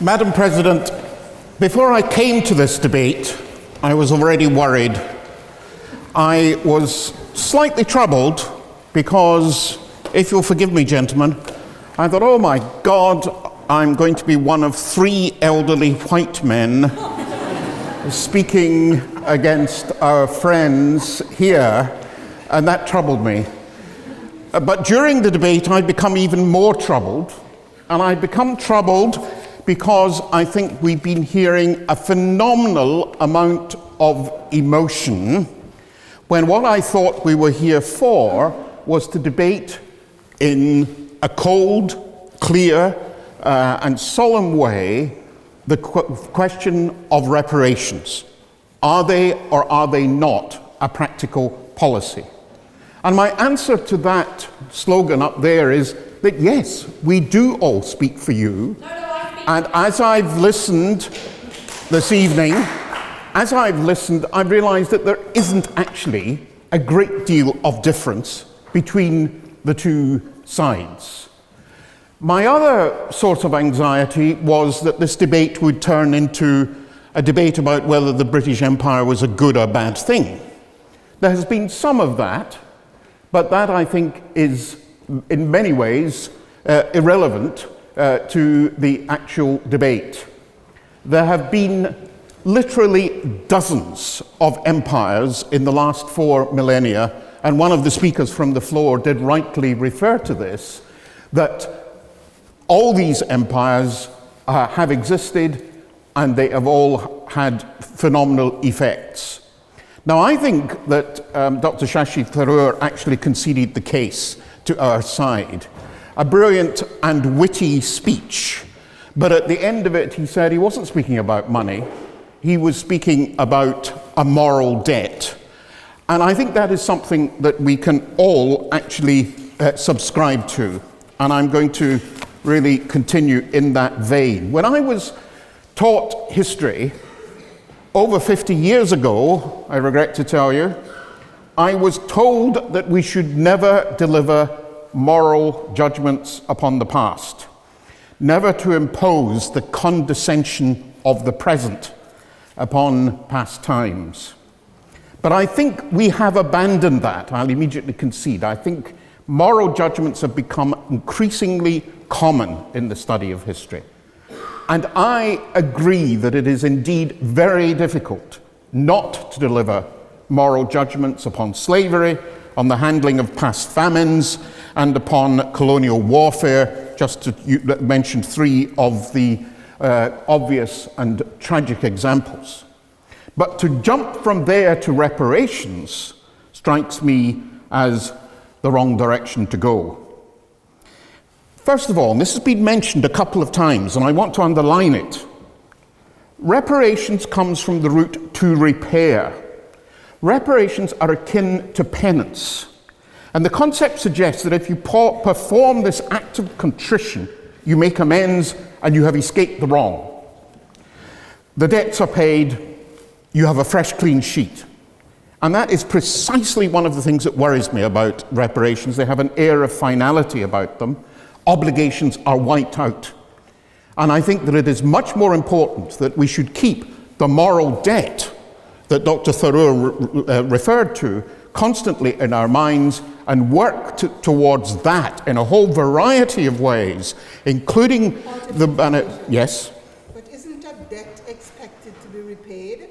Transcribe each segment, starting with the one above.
Madam President, before I came to this debate, I was already worried. I was slightly troubled because, if you'll forgive me, gentlemen, I thought, oh my God, I'm going to be one of 3 elderly white men speaking against our friends here, and that troubled me. But during the debate, I'd become even more troubled, and I'd become troubled because I think we've been hearing a phenomenal amount of emotion when what I thought we were here for was to debate in a cold, clear, and solemn way the question of reparations. Are they or are they not a practical policy? And my answer to that slogan up there is that yes, we do all speak for you. And as I've listened this evening, I've realized that there isn't actually a great deal of difference between the two sides. My other source of anxiety was that this debate would turn into a debate about whether the British Empire was a good or bad thing. There has been some of that, but that I think is in many ways irrelevant to the actual debate. There have been literally dozens of empires in the last 4 millennia, and one of the speakers from the floor did rightly refer to this, that all these empires have existed and they have all had phenomenal effects. Now, I think that Dr. Shashi Tharoor actually conceded the case to our side. A brilliant and witty speech, but at the end of it he said he wasn't speaking about money, he was speaking about a moral debt. And I think that is something that we can all actually subscribe to, and I'm going to really continue in that vein. When I was taught history over 50 years ago, I regret to tell you, I was told that we should never deliver moral judgments upon the past, never to impose the condescension of the present upon past times. But I think we have abandoned that. I'll immediately concede. I think moral judgments have become increasingly common in the study of history. And I agree that it is indeed very difficult not to deliver moral judgments upon slavery, on the handling of past famines, and upon colonial warfare, just to mention 3 of the obvious and tragic examples. But to jump from there to reparations strikes me as the wrong direction to go. First of all, and this has been mentioned a couple of times, and I want to underline it, reparations comes from the root to repair. Reparations are akin to penance. And the concept suggests that if you perform this act of contrition, you make amends and you have escaped the wrong. The debts are paid, you have a fresh, clean sheet. And that is precisely one of the things that worries me about reparations. They have an air of finality about them. Obligations are wiped out. And I think that it is much more important that we should keep the moral debt that Dr. Tharoor referred to constantly in our minds and work towards that in a whole variety of ways, including the... Yes? But isn't a debt expected to be repaid?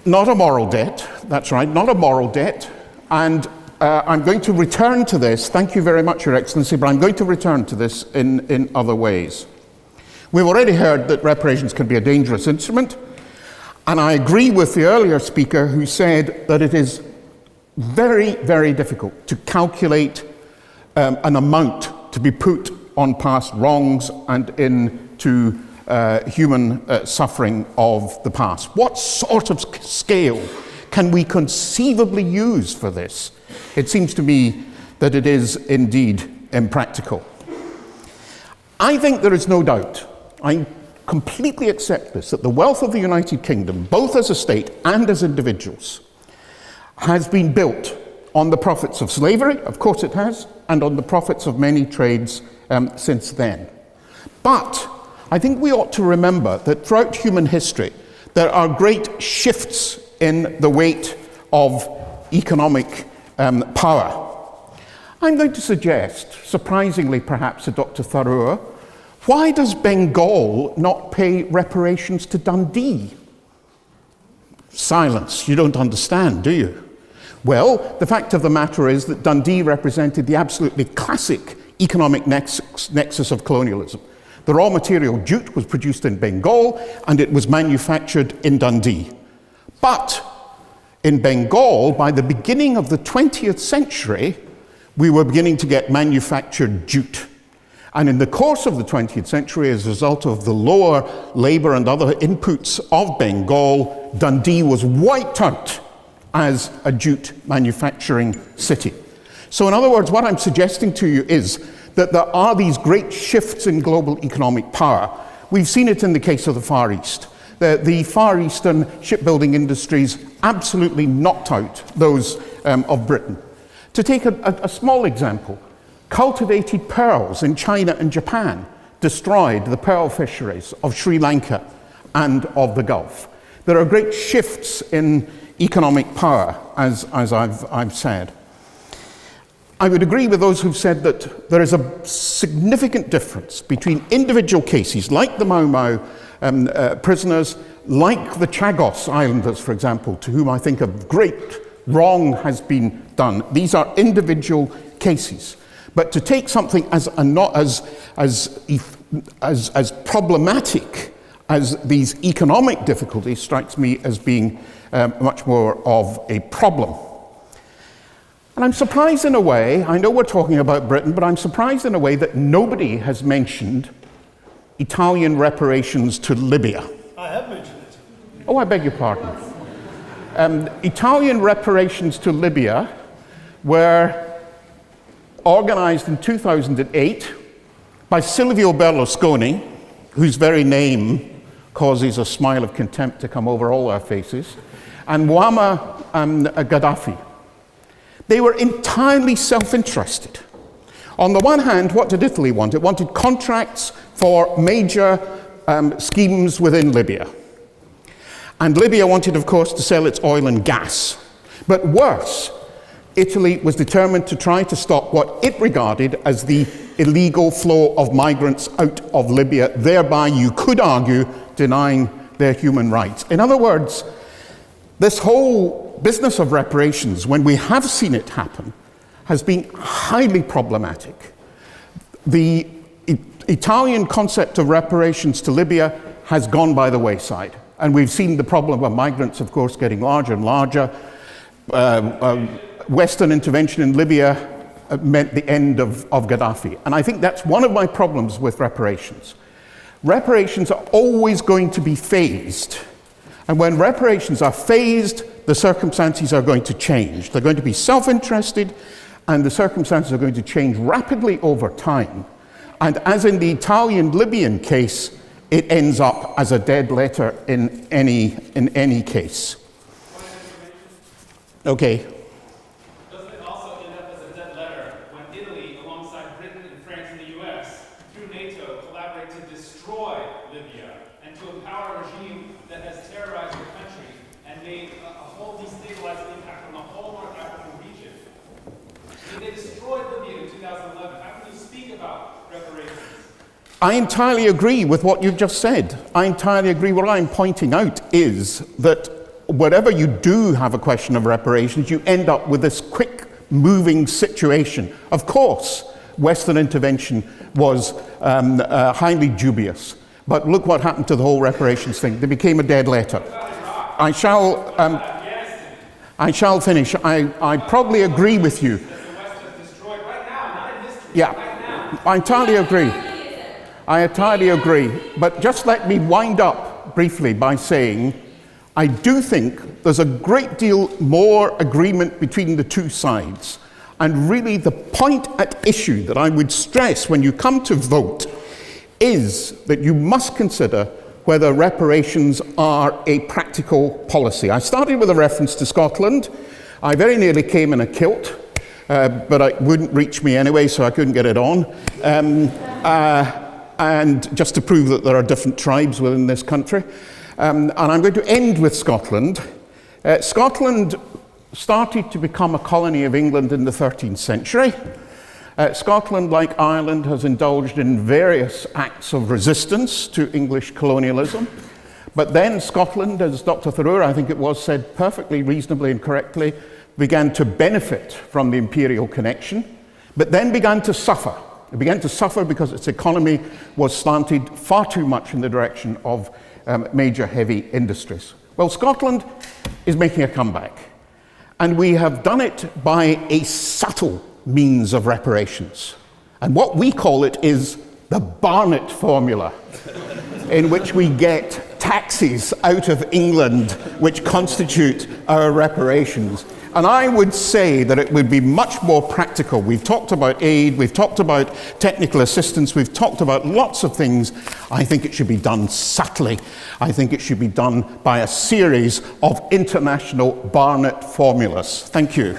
Not a moral debt, that's right, not a moral debt. And I'm going to return to this, thank you very much, Your Excellency, but I'm going to return to this in other ways. We've already heard that reparations can be a dangerous instrument, and I agree with the earlier speaker who said that it is very, very difficult to calculate an amount to be put on past wrongs and into human suffering of the past. What sort of scale can we conceivably use for this? It seems to me that it is indeed impractical. I think there is no doubt, I completely accept this, that the wealth of the United Kingdom, both as a state and as individuals, has been built on the profits of slavery, of course it has, and on the profits of many trades since then. But I think we ought to remember that throughout human history, there are great shifts in the weight of economic power. I'm going to suggest, surprisingly perhaps to Dr. Tharoor, why does Bengal not pay reparations to Dundee? Silence. You don't understand, do you? Well, the fact of the matter is that Dundee represented the absolutely classic economic nexus of colonialism. The raw material jute was produced in Bengal and it was manufactured in Dundee. But in Bengal, by the beginning of the 20th century, we were beginning to get manufactured jute. And in the course of the 20th century, as a result of the lower labor and other inputs of Bengal, Dundee was wiped out as a jute manufacturing city. So in other words, what I'm suggesting to you is that there are these great shifts in global economic power. We've seen it in the case of the Far East. The Far Eastern shipbuilding industries absolutely knocked out those of Britain. To take a small example, cultivated pearls in China and Japan destroyed the pearl fisheries of Sri Lanka and of the Gulf. There are great shifts in economic power, as I've said. I would agree with those who've said that there is a significant difference between individual cases, like the Mau Mau prisoners, like the Chagos Islanders, for example, to whom I think a great wrong has been done. These are individual cases. But to take something as problematic as these economic difficulties strikes me as being much more of a problem. And I'm surprised in a way, I know we're talking about Britain, but I'm surprised in a way that nobody has mentioned Italian reparations to Libya. I have mentioned it. Oh, I beg your pardon. Italian reparations to Libya were organized in 2008 by Silvio Berlusconi, whose very name causes a smile of contempt to come over all our faces, and Muammar Gaddafi. They were entirely self-interested. On the one hand, what did Italy want? It wanted contracts for major schemes within Libya. And Libya wanted, of course, to sell its oil and gas. But worse, Italy was determined to try to stop what it regarded as the illegal flow of migrants out of Libya, thereby, you could argue, denying their human rights. In other words, this whole business of reparations, when we have seen it happen, has been highly problematic. The Italian concept of reparations to Libya has gone by the wayside. And we've seen the problem of migrants, of course, getting larger and larger. Western intervention in Libya meant the end of Gaddafi. And I think that's one of my problems with reparations. Reparations are always going to be phased. And when reparations are phased, the circumstances are going to change. They're going to be self-interested, and the circumstances are going to change rapidly over time. And as in the Italian-Libyan case, it ends up as a dead letter in any case. Okay. Doesn't it also end up as a dead letter when Italy, alongside Britain and France and the US, through NATO, collaborate to destroy Libya and to empower a regime that has terrorized the country and made a whole destabilizing impact on the whole North African region? I mean, they destroyed Libya in 2011. How can you speak about reparations? I entirely agree with what you've just said. I entirely agree. What I'm pointing out is that wherever you do have a question of reparations, you end up with this quick-moving situation. Of course, Western intervention was highly dubious. But look what happened to the whole reparations thing. They became a dead letter. I shall finish. I probably agree with you. Yeah, I entirely agree. I entirely agree. But just let me wind up briefly by saying I do think there's a great deal more agreement between the two sides. And really the point at issue that I would stress when you come to vote is that you must consider whether reparations are a practical policy. I started with a reference to Scotland. I very nearly came in a kilt, but it wouldn't reach me anyway, so I couldn't get it on. and just to prove that there are different tribes within this country. And I'm going to end with Scotland. Scotland started to become a colony of England in the 13th century. Scotland, like Ireland, has indulged in various acts of resistance to English colonialism. But then Scotland, as Dr. Tharoor, I think it was, said perfectly reasonably and correctly, began to benefit from the imperial connection, but then began to suffer. It began to suffer because its economy was slanted far too much in the direction of major heavy industries. Well, Scotland is making a comeback, and we have done it by a subtle means of reparations. And what we call it is the Barnett formula, in which we get taxes out of England which constitute our reparations. And I would say that it would be much more practical. We've talked about aid, we've talked about technical assistance, we've talked about lots of things. I think it should be done subtly. I think it should be done by a series of international Barnett formulas. Thank you.